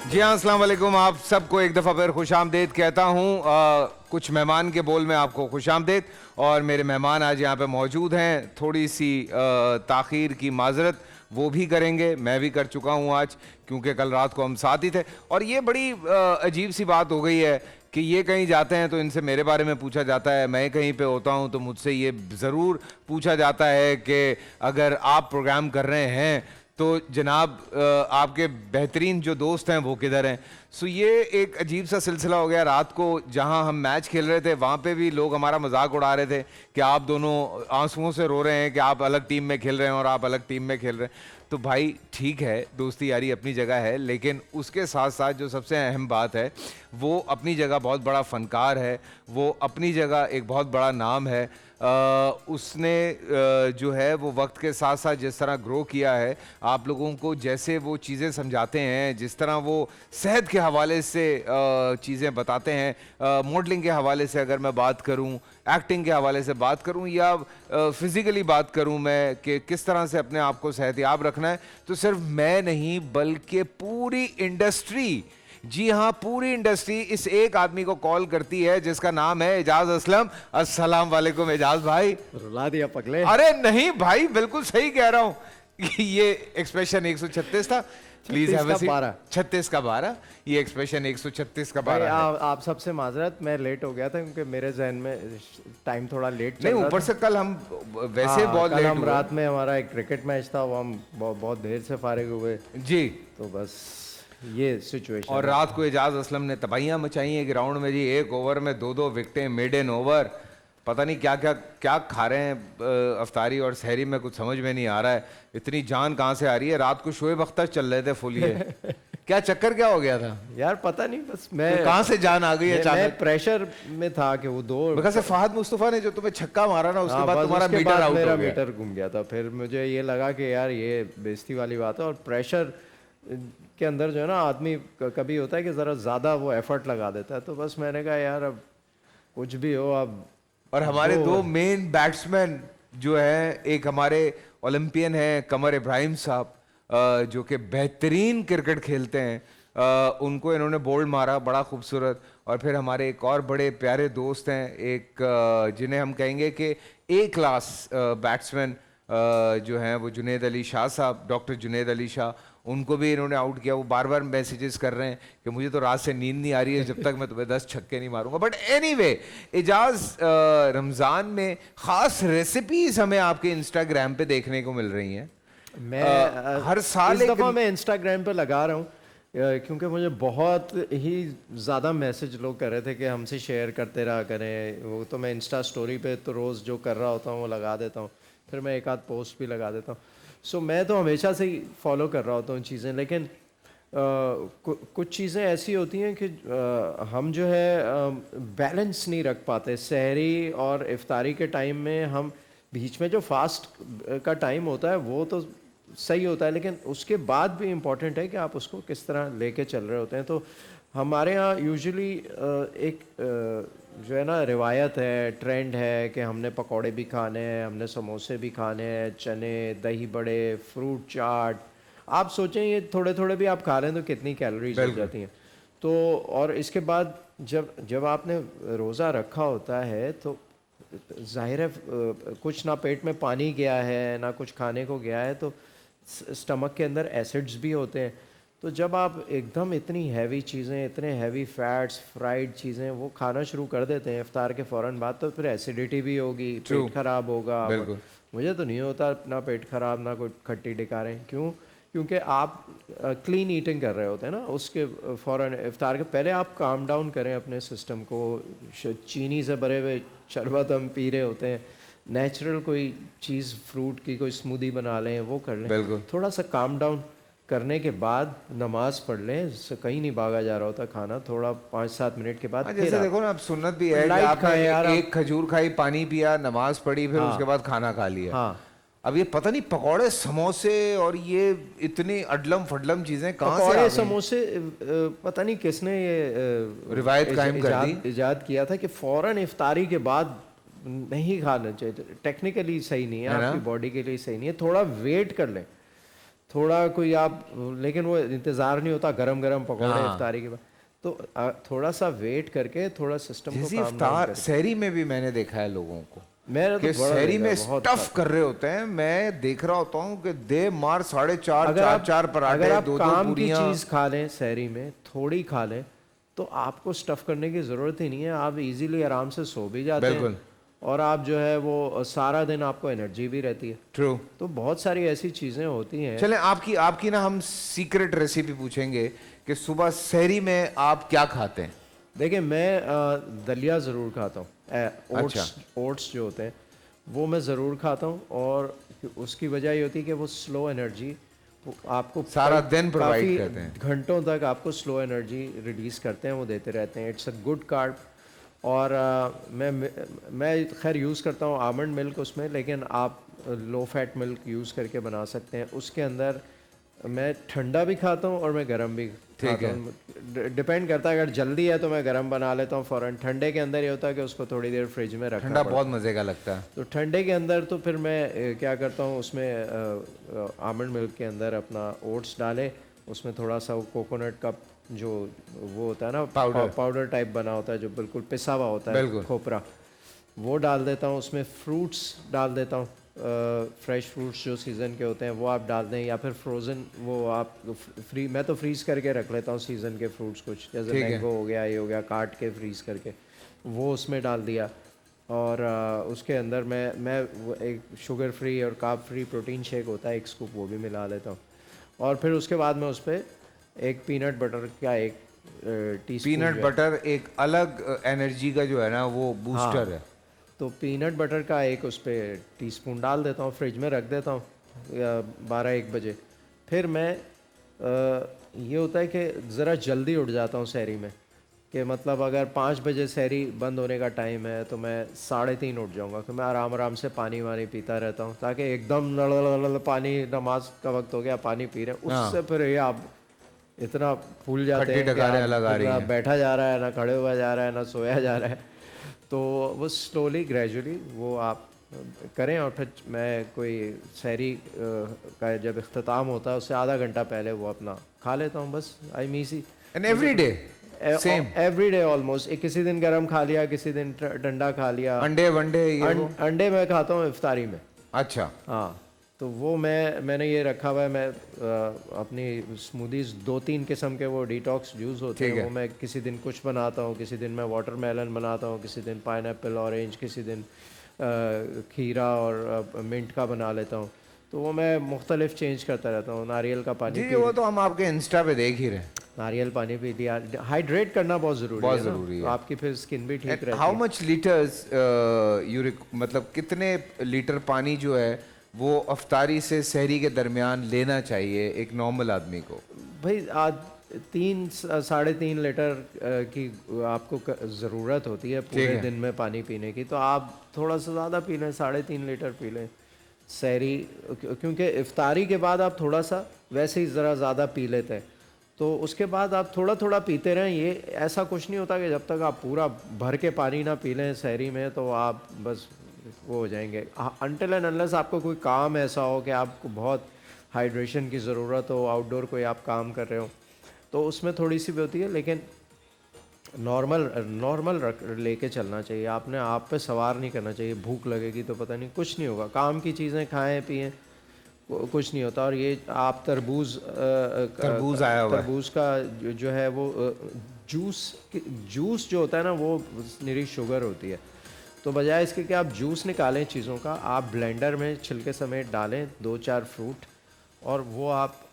जी हाँ, अस्सलाम वालेकुम। आप सबको एक दफ़ा फिर खुशामदीद कहता हूँ। कुछ मेहमान के बोल में आपको खुशामदीद। और मेरे मेहमान आज यहाँ पे मौजूद हैं। थोड़ी सी ताख़ीर की माज़रत वो भी करेंगे, मैं भी कर चुका हूँ आज, क्योंकि कल रात को हम साथ ही थे। और ये बड़ी अजीब सी बात हो गई है कि ये कहीं जाते हैं तो इनसे मेरे बारे में पूछा जाता है, मैं कहीं पे होता हूँ तो मुझसे ये ज़रूर पूछा जाता है कि अगर आप प्रोग्राम कर रहे हैं तो जनाब आपके बेहतरीन जो दोस्त हैं वो किधर हैं। सो ये एक अजीब सा सिलसिला हो गया। रात को जहां हम मैच खेल रहे थे वहां पे भी लोग हमारा मजाक उड़ा रहे थे कि आप दोनों आंसुओं से रो रहे हैं कि आप अलग टीम में खेल रहे हैं और आप अलग टीम में खेल रहे हैं। तो भाई ठीक है, दोस्ती यारी अपनी जगह है, लेकिन उसके साथ साथ जो सबसे अहम बात है वो अपनी जगह बहुत बड़ा फ़नकार है, वो अपनी जगह एक बहुत बड़ा नाम है। उसने जो है वो वक्त के साथ साथ जिस तरह ग्रो किया है, आप लोगों को जैसे वो चीज़ें समझाते हैं, जिस तरह वो सेहत के हवाले से चीज़ें बताते हैं, मॉडलिंग के हवाले से अगर मैं बात करूं, एक्टिंग के हवाले से बात करूं, या फिज़िकली बात करूं मैं कि किस तरह से अपने आप को सेहतियाब रखना है, तो सिर्फ मैं नहीं बल्कि पूरी इंडस्ट्री, जी हाँ पूरी इंडस्ट्री इस एक आदमी को कॉल करती है जिसका नाम है एजाज असलम। अस्सलाम वालेकुम एजाज भाई। रुला दिया पगले। अरे नहीं भाई, बिल्कुल सही कह रहा हूँ। ये एक्सप्रेशन 136 था। Please have a seat. 36 का 12, ये एक्सप्रेशन 136 का 12 है। आप सबसे माजरत, मैं लेट हो गया था क्योंकि मेरे जहन में टाइम थोड़ा लेट चल नहीं, रहा ऊपर था। से कल हम वैसे बहुत कल लेट हम हुए। रात में हमारा एक क्रिकेट मैच था, वो हम बहुत देर से फारिग हुए, जी। तो बस ये सिचुएशन। और रात को एजाज असलम ने तबाहियां मचाई हैं ग्राउंड में जी। एक ओवर में दो विकेटें, मेड इन ओवर। पता नहीं क्या क्या क्या खा रहे हैं अफ्तारी और सहरी में, कुछ समझ में नहीं आ रहा है। इतनी जान कहाँ से आ रही है। रात को शोएब अख्तर चल रहे थे फुल ये। क्या चक्कर क्या हो गया था यार? पता नहीं, बस मैं तो कहाँ से जान आ गई है मैं प्रेशर में था कि वो दो वैसे फहद मुस्तफा ने जो तुम्हें छक्का मारा ना, उसके बाद तुम्हारा मीटर आउट मेरा हो गया। मीटर घूम गया था। फिर मुझे ये लगा कि यार ये बेइज्जती वाली बात है। और प्रेशर के अंदर जो है ना, आदमी कभी होता है कि ज़रा ज़्यादा वो एफर्ट लगा देता है। तो बस मैंने कहा यार अब कुछ भी हो अब। और हमारे दो मेन बैट्समैन जो है, एक हमारे ओलंपियन हैं कमर इब्राहिम साहब, जो कि बेहतरीन क्रिकेट खेलते हैं, उनको इन्होंने बोल्ड मारा बड़ा खूबसूरत। और फिर हमारे एक और बड़े प्यारे दोस्त हैं, एक जिन्हें हम कहेंगे कि ए क्लास बैट्समैन जो हैं, वो जुनैद अली शाह साहब, डॉक्टर जुनैद अली शाह, उनको भी इन्होंने आउट किया। वो बार बार मैसेजेस कर रहे हैं कि मुझे तो रात से नींद नहीं आ रही है जब तक मैं तुम्हें 10 छक्के नहीं मारूंगा। बट एनीवे एजाज, रमज़ान में ख़ास रेसिपीज़ हमें आपके इंस्टाग्राम पे देखने को मिल रही हैं। मैं हर साल इस दफ़ा मैं इंस्टाग्राम पे लगा रहा हूँ क्योंकि मुझे बहुत ही ज़्यादा मैसेज लोग कर रहे थे कि हमसे शेयर करते रहा करें। वो तो मैं इंस्टा स्टोरी पे तो रोज़ जो कर रहा होता हूँ वो लगा देता हूँ, फिर मैं एक आध पोस्ट भी लगा देता हूँ। सो मैं तो हमेशा से ही फॉलो कर रहा होता हूँ चीज़ें, लेकिन कुछ चीज़ें ऐसी होती हैं कि हम जो है बैलेंस नहीं रख पाते। सहरी और इफ्तारी के टाइम में हम बीच में जो फास्ट का टाइम होता है वो तो सही होता है, लेकिन उसके बाद भी इम्पॉर्टेंट है कि आप उसको किस तरह लेके चल रहे होते हैं। तो हमारे यहाँ यूजुअली एक जो है ना रिवायत है, ट्रेंड है कि हमने पकौड़े भी खाने हैं, हमने समोसे भी खाने हैं, चने, दही बड़े, फ्रूट चाट। आप सोचें ये थोड़े थोड़े भी आप खा रहे हैं तो कितनी कैलोरीज हो जाती हैं। तो और इसके बाद जब आपने रोज़ा रखा होता है तो जाहिर है कुछ ना पेट में पानी गया है ना कुछ खाने को गया है, तो स्टमक के अंदर एसिड्स भी होते हैं। तो जब आप एकदम इतनी हैवी चीज़ें, इतने हैवी फैट्स, फ्राइड चीज़ें वो खाना शुरू कर देते हैं इफ्तार के फ़ौरन बाद, तो फिर एसिडिटी भी होगी, पेट ख़राब होगा। मुझे तो नहीं होता ना पेट ख़राब ना कोई खट्टी डिकारें। क्यों? क्योंकि आप क्लीन ईटिंग कर रहे होते हैं ना, उसके फ़ौरन इफ्तार के पहले आप काम डाउन करें अपने सिस्टम को। चीनी से भरे हुए शरबत हम पी रहे होते हैं, नेचुरल कोई चीज़ फ्रूट की कोई स्मूदी बना लें, वो कर लें। थोड़ा सा काम डाउन करने के बाद नमाज पढ़ लें, कहीं नहीं भागा जा रहा होता खाना। थोड़ा 5-7 मिनट के बाद जैसे देखो ना, अब सुन्नत भी है कि आपने एक खजूर खाई, पानी पिया, नमाज पढ़ी, फिर उसके बाद खाना खा लिया। हाँ, अब ये पता नहीं पकौड़े समोसे और ये इतनी अडलम फडलम चीजें कहाँ से आ पकौड़े गई? समोसे पता नहीं किसने ये रिवायत कायम कर दी, इजाद किया था कि फौरन इफ्तारी के बाद नहीं खाना चाहिए। टेक्निकली सही नहीं है, आपकी बॉडी के लिए सही नहीं है। थोड़ा वेट कर लें, थोड़ा कोई आप, लेकिन वो इंतज़ार नहीं होता गरम गरम पकौड़े हाँ। इफ्तारी के बाद। तो थोड़ा सा वेट करके थोड़ा सिस्टम को जैसे काम डाउन इफ्तार करके। सहरी में भी मैंने देखा है लोगों को मैंने तो कि बड़ा सहरी देखा में है, बहुत स्टफ खाते कर रहे होते हैं। मैं देख रहा होता हूँ कि दे मार 4.5 अगर आप 4 अगर पराठे, आप 2 काम की पूरियां। चीज़ खा लें सहरी में, थोड़ी खा लें, तो आपको स्टफ़ करने की ज़रूरत ही नहीं है। आप इजीली आराम से सो भी जाते हैं, बिल्कुल और आप जो है वो सारा दिन आपको एनर्जी भी रहती है। ट्रू। तो बहुत सारी ऐसी चीज़ें होती हैं। चलें, आपकी आपकी ना हम सीक्रेट रेसिपी पूछेंगे कि सुबह सहरी में आप क्या खाते हैं। देखिए, मैं दलिया ज़रूर खाता हूँ। अच्छा। ओट्स ओट्स जो होते हैं वो मैं ज़रूर खाता हूँ, और उसकी वजह ये होती है कि वो स्लो एनर्जी आपको सारा दिन प्रोवाइड काफ़ी करते हैं। घंटों तक आपको स्लो एनर्जी रिलीज़ करते हैं, वो देते रहते हैं। It's a good carb. और मैं खैर यूज़ करता हूँ आमंड मिल्क उसमें, लेकिन आप लो फैट मिल्क यूज़ करके बना सकते हैं। उसके अंदर मैं ठंडा भी खाता हूँ और मैं गरम भी ठीक खाता है। हूँ। डिपेंड करता है, अगर जल्दी है तो मैं गरम बना लेता हूँ फ़ौरन। ठंडे के अंदर ये होता है कि उसको थोड़ी देर फ्रिज में रखना ठंडा बहुत पड़ता है। मजे का लगता है। तो ठंडे के अंदर तो फिर मैं क्या करता हूँ, उसमें आमंड मिल्क के अंदर अपना ओट्स डाले, उसमें थोड़ा सा वो कोकोनट का जो वो होता है ना, पाउडर। पाउडर टाइप बना होता है, जो बिल्कुल पिसा हुआ होता है, बिल्कुल। खोपरा, वो डाल देता हूँ। उसमें फ्रूट्स डाल देता हूँ, फ्रेश फ्रूट्स जो सीज़न के होते हैं वो आप डाल दें, या फिर फ्रोज़न वो आप फ्री, मैं तो फ्रीज़ करके रख लेता हूँ सीज़न के फ्रूट्स कुछ, जैसे ठीक है। मैंगो हो गया, ये हो गया, काट के फ्रीज़ करके वो उसमें डाल दिया। और उसके अंदर मैं वो एक शुगर फ्री और कार्ब फ्री प्रोटीन शेक होता है, एक स्कूप वो भी मिला लेता हूँ। और फिर उसके बाद मैं उस पर एक पीनट बटर का एक टीस्पून पीनट जो है, बटर एक अलग एनर्जी का जो है ना वो बूस्टर हाँ, है। तो पीनट बटर का एक उस पर टीस्पून डाल देता हूँ, फ्रिज में रख देता हूँ या 12-1 बजे। फिर मैं ये होता है कि ज़रा जल्दी उठ जाता हूँ सहरी में, कि मतलब अगर 5 बजे सहरी बंद होने का टाइम है तो मैं 3:30 उठ जाऊँगा, तो मैं आराम आराम से पानी वानी पीता रहता हूँ, ताकि एकदम लड़ पानी, नमाज का वक्त हो गया, पानी पी रहे हैं, उससे हाँ। फिर ये आप इतना फूल जाते खट्टी हैं कि डकारें आप अलग आ फिर रही ना हैं। बैठा जा रहा है, ना खड़े हुआ जा रहा है, ना सोया जा रहा है। तो वो स्लोली ग्रेजुअली वो आप करें, और फिर मैं कोई सहरी का जब इख्तिताम होता है उससे आधा घंटा पहले वो अपना खा लेता हूँ, बस। आई मीसी एंड मुझे एवरी तो day same. Every day almost, किसी दिन गरम खा लिया, किसी दिन ठंडा खा लिया। अंडे वंडे ये वो। अंडे मैं खाता हूँ इफ्तारी में। अच्छा। हाँ, तो वो मैंने ये रखा हुआ है। मैं अपनी स्मूदीज़ 2-3 किस्म के वो डिटॉक्स जूस होते हैं, ठीक वो है। मैं किसी दिन कुछ बनाता हूँ, किसी दिन मैं वाटरमेलन बनाता हूँ, किसी दिन पाइनएप्पल ऑरेंज, किसी दिन खीरा और मिंट का बना लेता हूँ। तो वो मैं मुख्तलिफ चेंज करता रहता हूँ। नारियल का पानी जी पी वो तो हम आपके इंस्टा पे देख ही रहे हैं। नारियल पानी पी लिया। हाइड्रेट करना बहुत ज़रूरी बहुत है ना, ज़रूरी तो है। आपकी फिर स्किन भी ठीक एंड रहती हाउ है। मच लीटर्स मतलब कितने लीटर पानी जो है वो अफ्तारी से सहरी के दरमियान लेना चाहिए एक नॉर्मल आदमी को। भाई आज 3-3.5 लीटर की आपको ज़रूरत होती है ठीक पूरे है। दिन में पानी पीने की, तो आप थोड़ा सा ज़्यादा पी लें, 3.5 लीटर पी लें सहरी। क्योंकि इफ्तारी के बाद आप थोड़ा सा वैसे ही ज़रा ज़्यादा पी लेते हैं, तो उसके बाद आप थोड़ा थोड़ा पीते रहें। ये ऐसा कुछ नहीं होता कि जब तक आप पूरा भर के पानी ना पी लें सहरी में तो आप बस वो हो जाएंगे। अनटिल एंड अनलेस आपको कोई काम ऐसा हो कि आपको बहुत हाइड्रेशन की ज़रूरत हो, आउटडोर कोई आप काम कर रहे हो, तो उसमें थोड़ी सी भी होती है, लेकिन नॉर्मल नॉर्मल रख लेके चलना चाहिए। आपने आप पे सवार नहीं करना चाहिए। भूख लगेगी तो पता नहीं, कुछ नहीं होगा, काम की चीज़ें खाएं पिएं, कुछ नहीं होता। और ये आप तरबूज आया हुआ है। तरबूज का जो है वो जूस जूस जो होता है ना, वो निरी शुगर होती है। तो बजाय इसके कि आप जूस निकालें चीज़ों का, आप ब्लेंडर में छिलके समेत डालें 2-4 फ्रूट, और वो आप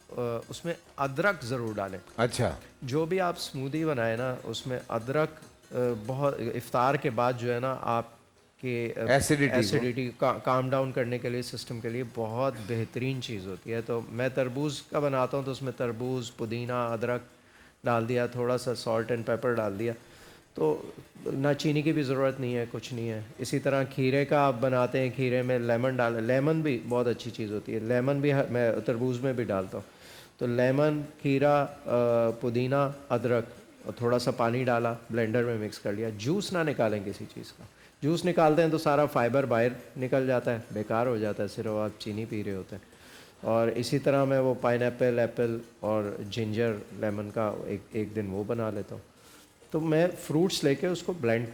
उसमें अदरक ज़रूर डालें। अच्छा। जो भी आप स्मूदी बनाए ना, उसमें अदरक बहुत इफ्तार के बाद जो है ना, आपके एसिडिटी को। एसिडिटी काम डाउन करने के लिए, सिस्टम के लिए बहुत बेहतरीन चीज़ होती है। तो मैं तरबूज का बनाता हूँ, तो उसमें तरबूज, पुदीना, अदरक डाल दिया, थोड़ा सा सॉल्ट एंड पेपर डाल दिया, तो ना चीनी की भी ज़रूरत नहीं है, कुछ नहीं है। इसी तरह खीरे का आप बनाते हैं, खीरे में लेमन डाल, लेमन भी बहुत अच्छी चीज़ होती है, लेमन भी मैं तरबूज में भी डालता हूँ। तो लेमन, खीरा, पुदीना, अदरक और थोड़ा सा पानी डाला, ब्लेंडर में मिक्स कर लिया। जूस ना निकालें किसी चीज़ का। जूस निकालते हैं तो सारा फाइबर बाहर निकल जाता है, बेकार हो जाता है, सिर्फ आप चीनी पी रहे होते हैं। और इसी तरह मैं वो पाइनएप्पल एप्पल और जिंजर लेमन का एक दिन वो बना लेता हूँ। तो मैं फ्रूट्स लेके उसको ब्लेंड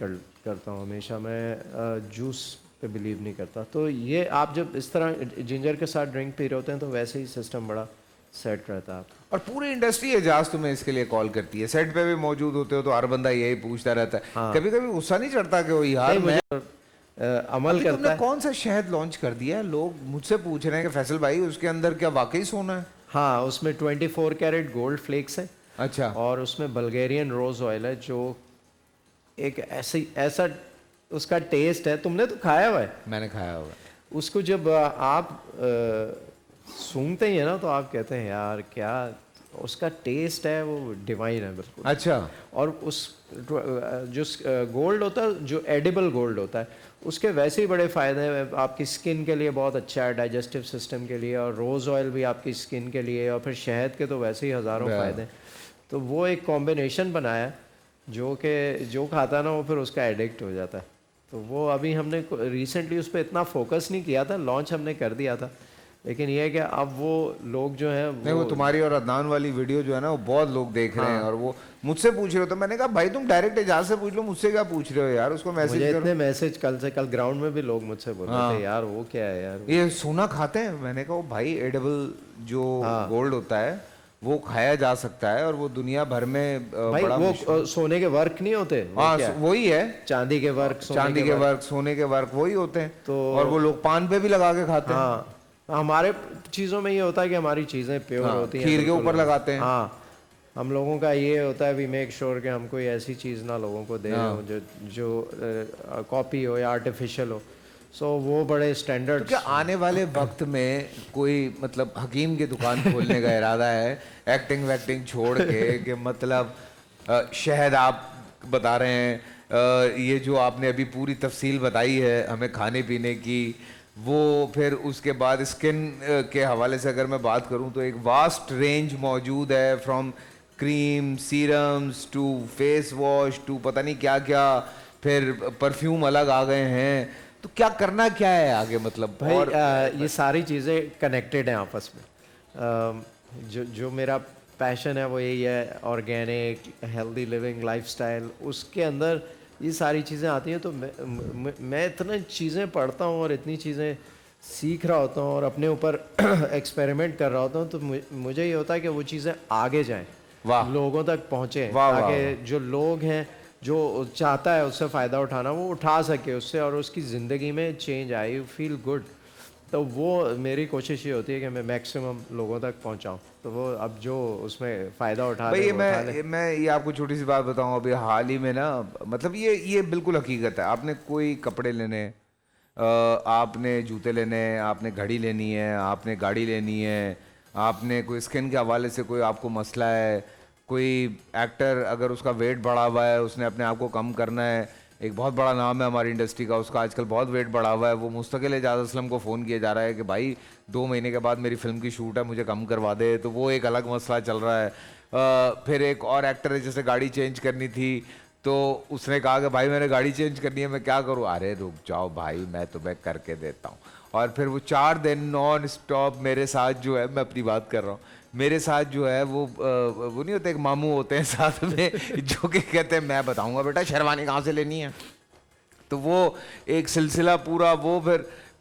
करता हूँ हमेशा। मैं जूस पे बिलीव नहीं करता। तो ये आप जब इस तरह जिंजर के साथ ड्रिंक पी रहे होते हैं तो वैसे ही सिस्टम बड़ा सेट रहता है आपका। और पूरी इंडस्ट्री एजाज तुम्हें इसके लिए कॉल करती है, सेट पे भी मौजूद होते हो तो हर बंदा यही पूछता रहता है। हाँ। कभी कभी गुस्सा नहीं चढ़ता कि वो यार नहीं, मैं मुझे अमल अभी करता तुमने है। कौन सा शहद लॉन्च कर दिया है? लोग मुझसे पूछ रहे हैं कि फैसल भाई उसके अंदर क्या वाकई सोना है? हाँ, उसमें 24 कैरेट गोल्ड फ्लेक्स है अच्छा। और उसमें बल्गेरियन रोज ऑयल है जो एक ऐसा उसका टेस्ट है। तुमने तो खाया हुआ है मैंने खाया होगा। उसको। जब आप सूंघते ही है ना तो आप कहते हैं यार क्या उसका टेस्ट है, वो डिवाइन है बिल्कुल। अच्छा। और उस जो गोल्ड होता है, जो एडिबल गोल्ड होता है, उसके वैसे ही बड़े फ़ायदे हैं। आपकी स्किन के लिए बहुत अच्छा है, डाइजेस्टिव सिस्टम के लिए, और रोज़ ऑयल भी आपकी स्किन के लिए, और फिर शहद के तो वैसे ही हज़ारों फ़ायदे हैं। तो वो एक कॉम्बिनेशन बनाया है जो खाता है ना वो फिर उसका एडिक्ट हो जाता है। तो वो अभी हमने रिसेंटली उस पर इतना फोकस नहीं किया था, लॉन्च हमने कर दिया था, लेकिन ये है कि अब वो लोग जो हैं नहीं, वो तुम्हारी और अदनान वाली वीडियो जो है ना वो बहुत लोग देख रहे हैं और वो मुझसे पूछ रहे हो। तो मैंने कहा भाई तुम डायरेक्ट एजाज से पूछ लो, मुझसे क्या पूछ रहे हो यार, उसको मैसेज मुझे करो। इतने मैसेज कल ग्राउंड में भी लोग मुझसे बोल रहे थे यार वो क्या है यार। ये सोना खाते हैं? मैंने कहा भाई एडिबल जो गोल्ड होता है वो खाया जा सकता है और वो दुनिया भर में भाई बड़ा वो सोने के वर्क नहीं होते, वो हाँ क्या है? वही है, चांदी के वर्क, चांदी के वर्क, सोने के वर्क वही होते हैं। तो और वो लोग पान पे भी लगा के खाते हैं। हाँ, हमारे चीज़ों में ये होता है कि हमारी चीज़ें प्योर होती हैं, खीर के बिल्कुल। ऊपर लगाते हैं। हाँ, हम लोगों का ये होता है वी मेक श्योर कि हम कोई ऐसी चीज़ ना लोगों को दे रहे हो जो कॉपी हो या आर्टिफिशियल हो। सो वो बड़े स्टैंडर्ड। तो क्या आने वाले वक्त में कोई मतलब हकीम की दुकान खोलने का इरादा है, एक्टिंग वैक्टिंग छोड़ के कि मतलब शहद आप बता रहे हैं, ये जो आपने अभी पूरी तफसील बताई है हमें खाने पीने की, वो फिर उसके बाद स्किन के हवाले से अगर मैं बात करूं तो एक वास्ट रेंज मौजूद है, from cream serums to face wash to पता नहीं क्या क्या, फिर परफ्यूम अलग आ गए हैं। तो क्या करना क्या है आगे मतलब? भाई और ये सारी चीज़ें कनेक्टेड हैं आपस में। जो मेरा पैशन है वो यही है, ऑर्गेनिक हेल्दी लिविंग लाइफस्टाइल। उसके अंदर ये सारी चीज़ें आती हैं। तो मैं इतनी चीज़ें पढ़ता हूँ और इतनी चीज़ें सीख रहा होता हूँ और अपने ऊपर एक्सपेरिमेंट कर रहा होता हूँ। तो मुझे ये होता है कि वो चीज़ें आगे जाएं, लोगों तक पहुँचें, ताकि जो लोग हैं जो चाहता है उससे फ़ायदा उठाना वो उठा सके उससे, और उसकी ज़िंदगी में चेंज आए, यू फील गुड। तो वो मेरी कोशिश ये होती है कि मैं मैक्सिमम लोगों तक पहुंचाऊं। तो वो अब जो उसमें फ़ायदा उठा ले, मैं ये आपको छोटी सी बात बताऊं, अभी हाल ही में ना मतलब ये बिल्कुल हकीकत है। आपने कोई कपड़े लेने, आपने जूते लेने, आपने घड़ी लेनी है, आपने गाड़ी लेनी है, आपने कोई स्किन के हवाले से कोई आपको मसला है, कोई एक्टर अगर उसका वेट बढ़ा हुआ है, उसने अपने आप को कम करना है, एक बहुत बड़ा नाम है हमारी इंडस्ट्री का, उसका आजकल बहुत वेट बढ़ा हुआ है, वो मुस्तकिल एजाज असलम को फ़ोन किया जा रहा है कि भाई 2 महीने के बाद मेरी फिल्म की शूट है, मुझे कम करवा दे। तो वो एक अलग मसला चल रहा है। फिर एक और एक्टर है जिसे गाड़ी चेंज करनी थी, तो उसने कहा कि भाई मैंने गाड़ी चेंज करनी है, मैं क्या करूँ? अरे रुक जाओ भाई मैं तुम्हें करके देता हूँ। और फिर वो 4 दिन नॉन स्टॉप मेरे साथ जो है, मैं अपनी बात कर रहा हूँ, मेरे साथ जो है वो नहीं होते, एक मामू होते हैं साथ में जो कि कहते हैं मैं बताऊंगा बेटा शेरवानी कहाँ से लेनी है। तो वो एक सिलसिला पूरा, वो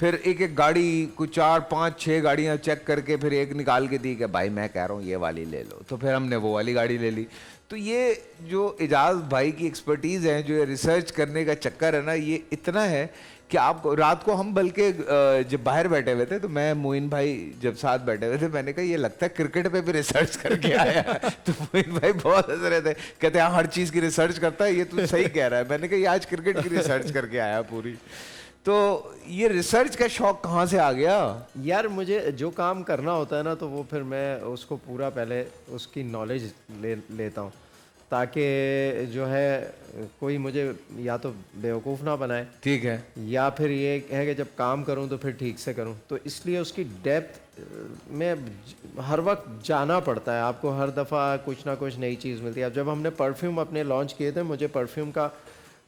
फिर एक एक गाड़ी को 4 5 6 गाड़ियाँ चेक करके फिर एक निकाल के दी कि भाई मैं कह रहा हूँ ये वाली ले लो। तो फिर हमने वो वाली गाड़ी ले ली। तो ये जो एजाज भाई की एक्सपर्टीज़ है, जो ये रिसर्च करने का चक्कर है ना, ये इतना है कि आप रात को हम बल्कि जब बाहर बैठे हुए थे तो मैं मोइन भाई जब साथ बैठे हुए थे, मैंने कहा ये लगता है क्रिकेट पे भी रिसर्च करके आया। तो मोइन भाई बहुत हंस रहे थे, कहते हैं हर चीज़ की रिसर्च करता है, ये तू सही कह रहा है। मैंने कहा ये आज क्रिकेट की रिसर्च करके आया पूरी। तो ये रिसर्च का शौक कहाँ से आ गया? यार मुझे जो काम करना होता है ना तो वो फिर मैं उसको पूरा पहले उसकी नॉलेज लेता हूँ, ताकि जो है कोई मुझे या तो बेवकूफ़ ना बनाए, ठीक है, या फिर ये है कि जब काम करूं तो फिर ठीक से करूं। तो इसलिए उसकी डेप्थ में हर वक्त जाना पड़ता है आपको, हर दफ़ा कुछ ना कुछ नई चीज़ मिलती है। अब जब हमने परफ्यूम अपने लॉन्च किए थे, मुझे परफ्यूम का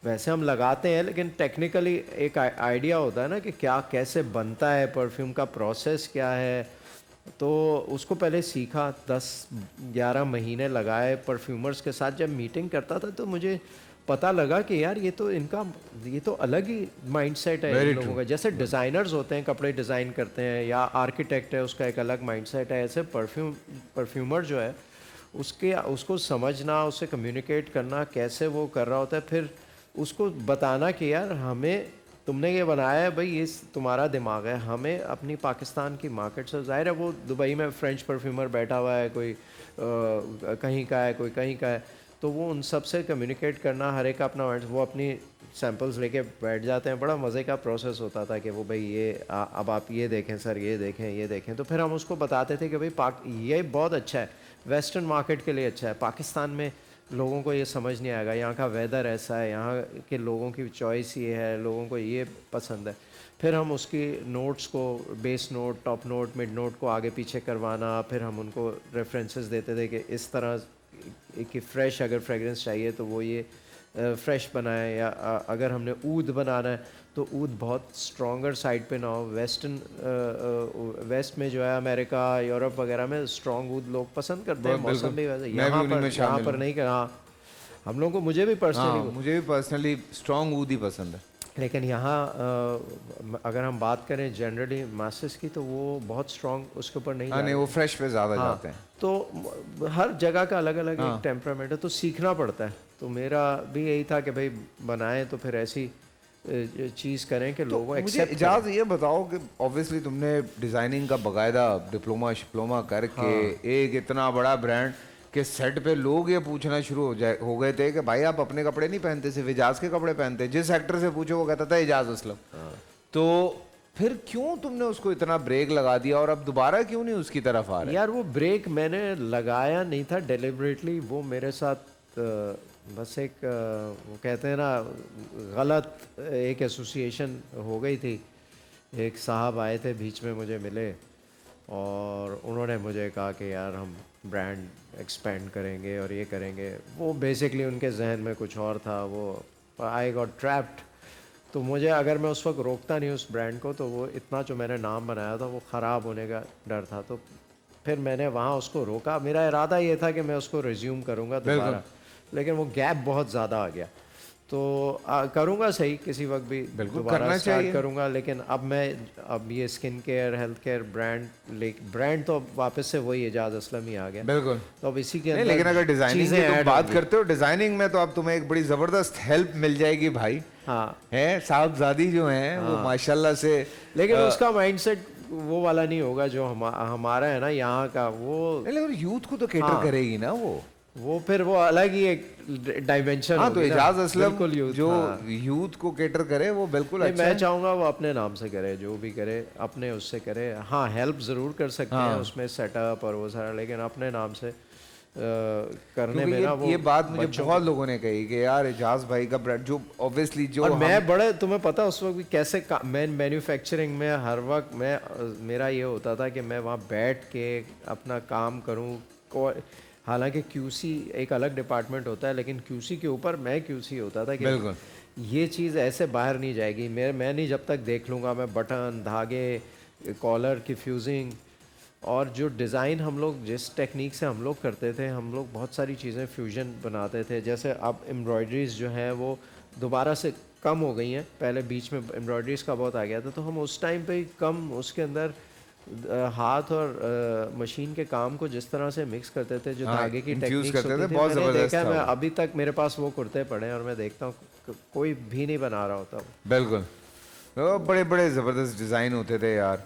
वैसे हम लगाते हैं लेकिन टेक्निकली एक आइडिया होता है ना कि क्या कैसे बनता है परफ्यूम का प्रोसेस क्या है, तो उसको पहले सीखा, 10-11 महीने लगाए परफ्यूमर्स के साथ। जब मीटिंग करता था तो मुझे पता लगा कि यार ये तो अलग ही माइंडसेट है इन लोगों का। जैसे डिज़ाइनर्स होते हैं, कपड़े डिज़ाइन करते हैं, या आर्किटेक्ट है, उसका एक अलग माइंडसेट है, ऐसे परफ्यूमर जो है उसको समझना, उससे कम्युनिकेट करना, कैसे वो कर रहा होता है, फिर उसको बताना कि यार हमें तुमने ये बनाया है भाई, ये तुम्हारा दिमाग है, हमें अपनी पाकिस्तान की मार्केट से, जाहिर है वो दुबई में फ्रेंच परफ्यूमर बैठा हुआ है, कोई कहीं का है, कोई कहीं का है, तो वो उन सब से कम्युनिकेट करना, हर एक अपना वो अपनी सैंपल्स लेके बैठ जाते हैं। बड़ा मज़े का प्रोसेस होता था कि वो भाई अब आप ये देखें सर, ये देखें, ये देखें। तो फिर हम उसको बताते थे कि भाई ये बहुत अच्छा है, वेस्टर्न मार्केट के लिए अच्छा है, पाकिस्तान में लोगों को ये समझ नहीं आएगा, यहाँ का वेदर ऐसा है, यहाँ के लोगों की चॉइस ये है, लोगों को ये पसंद है। फिर हम उसकी नोट्स को, base note, top note, mid note को आगे पीछे करवाना, फिर हम उनको रेफरेंसेस देते थे कि इस तरह कि फ़्रेश अगर फ्रेगरेंस चाहिए तो वो ये फ्रेश बनाए, या अगर हमने ऊद बनाना है तो ऊद बहुत स्ट्रॉन्गर साइड पे ना हो। वेस्ट में जो है, अमेरिका, यूरोप वगैरह में स्ट्रॉन्ग ऊद लोग पसंद करते हैं, मौसम भी वैसे। यहाँ पर नहीं कर, हाँ हम लोगों को, मुझे भी पर्सनली स्ट्रॉन्ग ऊद ही पसंद है। लेकिन यहाँ अगर हम बात करें जनरली मासेस की, तो वो बहुत स्ट्रॉन्ग उसके ऊपर नहीं नहीं, वो फ्रेश पे ज़्यादा जाते हैं। तो हर जगह का अलग अलग एक टेम्परामेंट है, तो सीखना पड़ता है। तो मेरा भी यही था कि भाई बनाएं तो फिर ऐसी चीज़ करें कि लोगों एक्सेप्ट। इजाज़ ये बताओ कि ऑब्वियसली तुमने डिज़ाइनिंग का बकायदा डिप्लोमा करके एक इतना बड़ा ब्रांड के सेट पे लोग ये पूछना शुरू हो गए थे कि भाई आप अपने कपड़े नहीं पहनते, सिर्फ एजाज के कपड़े पहनते। जिस एक्टर से पूछो वो कहता था एजाज असलम। तो फिर क्यों तुमने उसको इतना ब्रेक लगा दिया और अब दोबारा क्यों नहीं उसकी तरफ आ रहे? यार वो ब्रेक मैंने लगाया नहीं था डेलिबरेटली, वो मेरे साथ बस एक वो कहते हैं ना, गलत एक एसोसिएशन हो गई थी। एक साहब आए थे बीच में, मुझे मिले और उन्होंने मुझे कहा कि यार हम ब्रांड एक्सपेंड करेंगे और ये करेंगे। वो बेसिकली उनके जहन में कुछ और था, वो आई गॉट ट्रैप्ड। तो मुझे, अगर मैं उस वक्त रोकता नहीं उस ब्रांड को, तो वो इतना जो मैंने नाम बनाया था वो ख़राब होने का डर था। तो फिर मैंने वहाँ उसको रोका। मेरा इरादा ये था कि मैं उसको रिज्यूम करूँगा दोबारा, लेकिन वो गैप बहुत ज़्यादा आ गया। तो करूँगा सही, किसी वक्त भी दोबारा स्टार्ट करूँगा। लेकिन अब ये skin care, health care brand तो वापस से वही एजाज असलम ही आ गया। बिल्कुल। तो अब इसी के अंदर, लेकिन अगर डिजाइनिंग की तुम बात करते हो, डिजाइनिंग में तो अब तुम्हें एक बड़ी जबरदस्त हेल्प मिल जाएगी भाई। हाँ है, साहबजादी जो हैं वो माशाल्लाह से। लेकिन उसका माइंडसेट वो वाला नहीं होगा जो हमारा है ना यहाँ का। वो लेकिन यूथ को तो कैटर करेगी ना वो फिर वो अलग ही एक डायमेंशन। हाँ, तो एजाज असलम जो यूथ को कैटर करे वो बिल्कुल अच्छा मैं चाहूँगा वो अपने नाम से करे, जो भी करे अपने उससे करे। हाँ, हेल्प ज़रूर कर सकते हैं उसमें, सेटअप और वो सारा, लेकिन अपने नाम से करने में ना वो। ये बात मुझे बहुत लोगों ने कही कि यार एजाज भाई का ब्रांड जो ऑब्वियसली जो, और मैं बड़े, तुम्हें पता उस वक्त भी कैसे मैं मैन्युफैक्चरिंग में हर वक्त मेरा ये होता था कि मैं वहाँ बैठ के अपना काम करूँ। हालांकि QC एक अलग डिपार्टमेंट होता है, लेकिन QC के ऊपर मैं QC होता था कि ये चीज़ ऐसे बाहर नहीं जाएगी। मैं नहीं जब तक देख लूँगा, मैं बटन, धागे, कॉलर की फ्यूजिंग और जो डिज़ाइन हम लोग, जिस टेक्निक से हम लोग करते थे, हम लोग बहुत सारी चीज़ें फ्यूजन बनाते थे। जैसे अब एम्ब्रॉयडरीज़ जो हैं वो दोबारा से कम हो गई हैं, पहले बीच में एम्ब्रॉयडरीज़ का बहुत आ गया था, तो हम उस टाइम पे कम उसके अंदर हाथ और मशीन के काम को जिस तरह से मिक्स करते थे, जो धागे की टेक्निक्स होती थी, मैंने देखा, मैं अभी तक मेरे पास वो कुर्ते पड़े हैं और मैं देखता हूँ कोई भी नहीं बना रहा होता। बिल्कुल, बड़े बड़े ज़बरदस्त डिज़ाइन होते थे यार।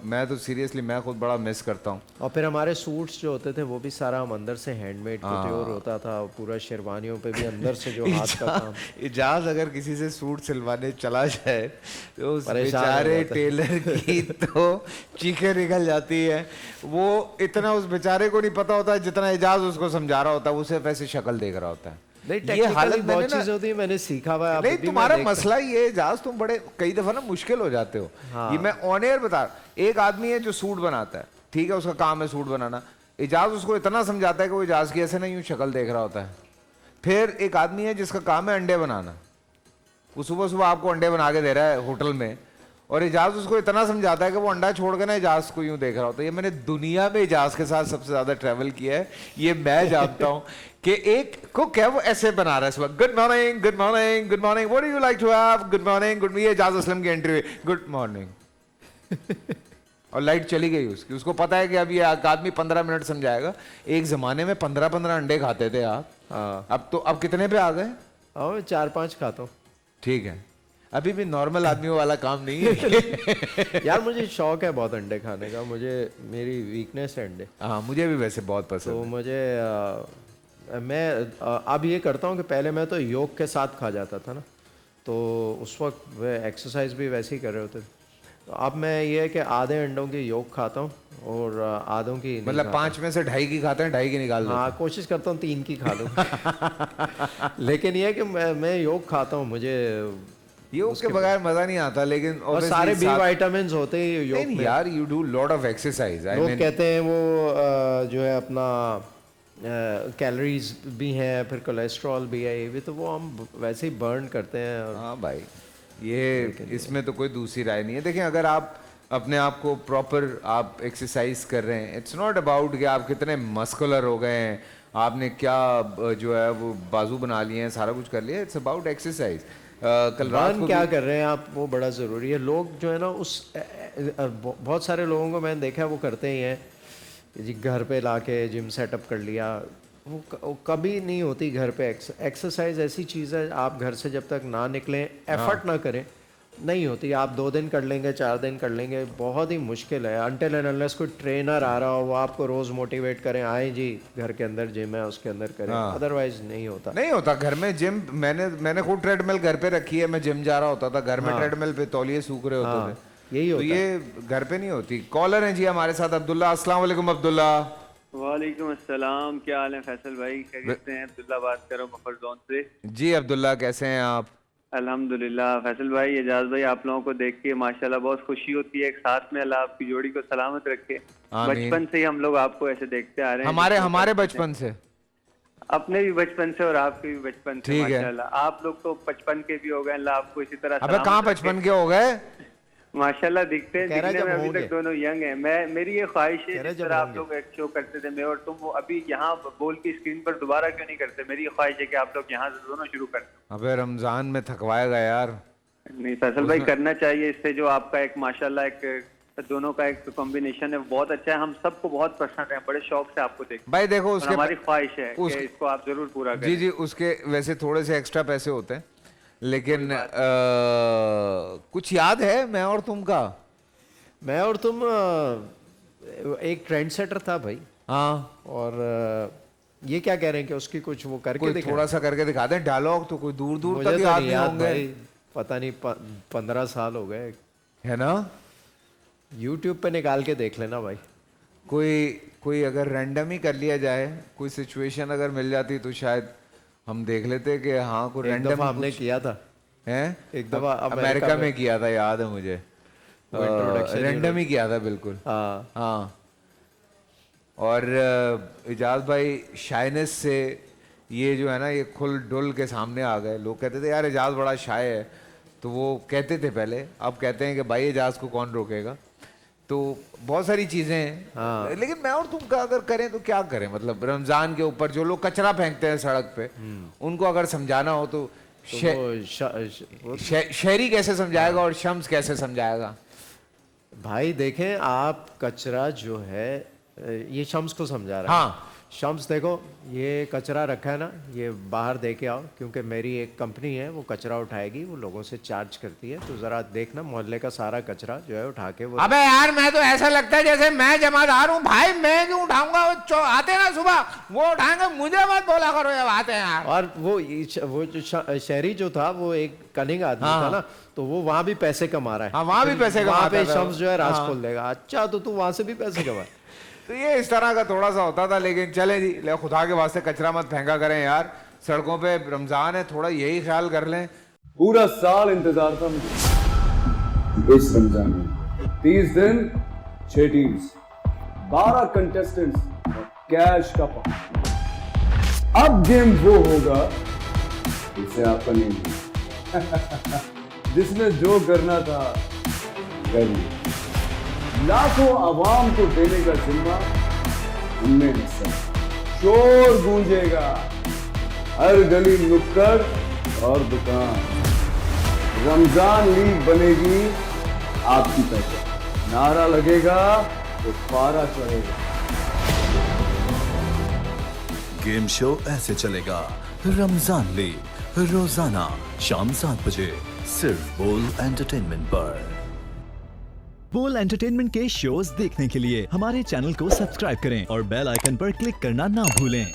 मैं तो सीरियसली मैं खुद बड़ा मिस करता हूँ। और फिर हमारे सूट्स जो होते थे वो भी सारा हम अंदर से हैंडमेड कुट्योर होता था, पूरा शेरवानियों पे भी अंदर से जो हाथ का काम। इजाज़ अगर किसी से सूट सिलवाने चला जाए तो उस बेचारे टेलर की तो चीखें निकल जाती है। वो इतना उस बेचारे को नहीं पता होता जितना इजाज़ उसको समझा रहा होता है, वो सिर्फ ऐसे शक्ल देख रहा होता है। ये हालत बहुत चीज होती है, मैंने सीखा हुआ है। नहीं, तुम्हारा मसला ये एजाज, तुम बड़े कई दफा ना मुश्किल हो जाते हो। ये मैं ऑन एयर बता, एक आदमी है जो सूट बनाता है, ठीक है, उसका काम है सूट बनाना। एजाज उसको इतना समझाता है कि वो एजाज की ऐसे नहीं यूं शक्ल देख रहा होता है। फिर एक आदमी है जिसका काम है अंडे बनाना, वो सुबह सुबह आपको अंडे बना के दे रहा है होटल में, और इजाज उसको इतना समझाता है कि वो अंडा छोड़ के ना इजाज को यूं देख रहा होता है। ये मैंने दुनिया में इजाज के साथ सबसे ज्यादा ट्रैवल किया है, ये मैं जानता हूँ कि एक को क्या वो ऐसे बना रहा है सुबह, good morning good morning good morning, what do you like to have, good morning good, ये इजाज असलम की एंट्री हुई, गुड मॉर्निंग और लाइट चली गई उसकी। उसको पता है कि अब ये आदमी 15 मिनट समझाएगा। एक जमाने में 15-15 अंडे खाते थे आप, हाँ अब तो अब कितने पे आ गए? और 4-5 खाता हूँ। ठीक है, अभी भी नॉर्मल आदमियों वाला काम नहीं है। यार मुझे शौक है बहुत अंडे खाने का, मुझे मेरी वीकनेस है अंडे। हाँ मुझे भी वैसे बहुत पसंद तो है। मुझे मैं अब ये करता हूँ कि पहले मैं तो योग के साथ खा जाता था ना, तो उस वक्त वे एक्सरसाइज भी वैसे ही कर रहे होते थे। तो अब मैं ये है कि आधे अंडों की योग खाता हूँ और आधों की नहीं मतलब खाता। 5 में से 2.5 की खाते हैं, 2.5 की निकाल दो। हाँ कोशिश करता हूँ 3 की खा लूँ। लेकिन ये है कि मैं योग खाता हूँ, मुझे ये उसके बगैर मजा नहीं आता, लेकिन और obviously सारे बी साथ- विटामिन्स होते ही योग नहीं में। यार, you do lot of exercise. I लोग मीन कहते हैं वो जो है अपना कैलोरीज भी हैं, फिर कोलेस्ट्रॉल भी है, ये भी तो वो हम वैसे ही बर्न करते हैं। और हाँ भाई, ये इसमें तो कोई दूसरी राय नहीं है। देखिए, अगर आप अपने आप को प्रॉपर आप एक्सरसाइज कर रहे हैं, इट्स नॉट अबाउट कि आप कितने मस्कुलर हो गए हैं, आपने क्या जो है वो बाजू बना लिए हैं, सारा कुछ कर लिया। It's about exercise. कल रात बर्न को क्या कर रहे हैं आप, वो बड़ा ज़रूरी है। लोग जो है ना उस बहुत सारे लोगों को मैंने देखा है वो करते ही हैं कि जी घर पे लाके जिम सेटअप कर लिया, वो कभी नहीं होती घर पे। एक्सरसाइज ऐसी चीज़ है, आप घर से जब तक ना निकलें, एफर्ट ना करें, नहीं होती। आप 2 दिन कर लेंगे, 4 दिन कर लेंगे, बहुत ही मुश्किल है। अनटिल एंड अनलेस कोई ट्रेनर आ रहा हो, वो आपको रोज़ मोटिवेट करें, आए जी घर के अंदर जिम है उसके अंदर करें, अदरवाइज नहीं होता। नहीं होता घर में जिम। मैंने खुद ट्रेडमिल घर पे रखी है, मैं जिम जा रहा होता था घर में, ट्रेडमिल पे तौलिए सूख रहे होते थे। यही तो होता ये घर पे नहीं होती। कॉलर हैं जी हमारे साथ, अब्दुल्ला। अस्सलाम वालेकुम अब्दुल्ला। वालेकुम अस्सलाम, क्या हाल है फैसल भाई? कैसे हैं? अब्दुल्ला बात कर रहा हूँ बफर जोन से। जी अब्दुल्ला, कैसे हैं आप? अल्हम्दुलिल्लाह। फैसल भाई, एजाज भाई, आप लोगों को देख के माशाल्लाह बहुत खुशी होती है। एक साथ में अल्लाह आपकी जोड़ी को सलामत रखे। आमीन। बचपन से ही हम लोग आपको ऐसे देखते आ रहे हैं। हमारे बचपन से, अपने भी बचपन से और आपके भी बचपन से ठीक है। माशाल्लाह। आप लोग तो बचपन के भी हो गए, अल्लाह आपको इसी तरह अबे कहाँ सलामत रखे। बचपन के हो गए? माशाल्लाह दिखते हैं, कह रहा है दिखने में जब अभी होंगे। तक दोनों यंग हैं। मेरी ये ख्वाहिश है, कह रहे जिस जब तरह आप होंगे। लोग एक शो करते थे मैं और तुम, वो अभी यहाँ बोल की स्क्रीन पर दोबारा क्यों नहीं करते? मेरी ये ख्वाहिश है कि आप लोग यहाँ से दोनों शुरू कर दें। अबे रमजान में थकवाएगा यार। नहीं फैसल भाई, करना चाहिए। इससे जो आपका एक माशाल्लाह एक दोनों का एक कॉम्बिनेशन है, बहुत अच्छा है। हम सबको बहुत पसंद है, बड़े शौक से आपको देखते भाई देखो हैं। और उसके हमारी ख्वाहिश है उस- कि इसको आप जरूर पूरा करें। जी जी, उसके वैसे थोड़े से एक्स्ट्रा पैसे होते हैं, लेकिन कुछ याद है मैं और तुम का? मैं और तुम एक ट्रेंड सेटर था भाई। हाँ, और ये क्या कह रहे हैं कि उसकी कुछ वो करके कोई दिखाएं? थोड़ा सा करके दिखा दें डायलॉग, तो कोई दूर दूर मुझे तक तो याद नहीं नहीं याद होंगे, भाई, पता नहीं 15 साल हो गए। है ना? यूट्यूब पे निकाल के देख लेना भाई। कोई अगर रैंडम ही कर लिया जाए, कोई सिचुएशन अगर मिल जाती तो शायद हम देख लेते कि हाँ कोई एक रैंडम दफा हमने किया था, है। एक दफा अमेरिका में किया था, याद है मुझे। वो introduction रैंडम ही किया था बिल्कुल। हाँ हाँ, और इजाज भाई शायनेस से ये जो है ना, ये खुल डुल के सामने आ गए। लोग कहते थे यार इजाज बड़ा शाय है, तो वो कहते थे पहले, अब कहते हैं कि भाई इजाज को कौन रोकेगा। तो बहुत सारी चीजें हैं। हाँ। लेकिन मैं और तुम का अगर करें तो क्या करें? मतलब रमजान के ऊपर जो लोग कचरा फेंकते हैं सड़क पे, उनको अगर समझाना हो तो वो शहरी कैसे समझाएगा और शम्स कैसे समझाएगा? भाई देखें, आप कचरा जो है, ये शम्स को समझा रहा है। हाँ। शम्स देखो, ये कचरा रखा है ना, ये बाहर दे के आओ, क्योंकि मेरी एक कंपनी है वो कचरा उठाएगी, वो लोगों से चार्ज करती है। तो जरा देखना, मोहल्ले का सारा कचरा जो है उठा के वो। अबे यार, मैं तो ऐसा लगता है जैसे मैं जमादार हूँ भाई, मैं क्यों उठाऊंगा? वो आते ना सुबह, वो उठाएंगे, मुझे मत बोला करो जब आते हैं यार। और वो जो शहरी जो था, वो एक कनिंग आदमी हाँ। था ना, तो वो वहां भी पैसे कमा रहा है। हाँ, वहाँ भी पैसे वहाँ कमाता पे था। शम्स जो है राज हाँ। खोल देगा। अच्छा, तो तू वहां से भी पैसे कमा। तो ये इस तरह का थोड़ा सा होता था। लेकिन चले जी, ले खुदा के वास्ते कचरा मत फेंका करें यार सड़कों पे। रमजान है, थोड़ा यही ख्याल कर लें। पूरा साल इंतजार था मुझे इस रमजान में। 30 दिन 6 टीम्स, 12 कंटेस्टेंट्स और कैश का पार्ट। अब गेम वो होगा जिससे आपका नहीं जिसने जो करना था करिए। लाखों आवाम को देने का जिम्मा हमने है सर। शोर गूंजेगा हर गली नुक्कड़ और दुकान। रमजान लीग बनेगी आपकी पहचान। नारा लगेगा तो पारा चढ़ेगा। गेम शो ऐसे चलेगा। रमजान लीग रोजाना शाम 7 बजे सिर्फ बोल एंटरटेनमेंट पर। बोल एंटरटेनमेंट के शोज देखने के लिए हमारे चैनल को सब्सक्राइब करें और बेल आइकन पर क्लिक करना ना भूलें।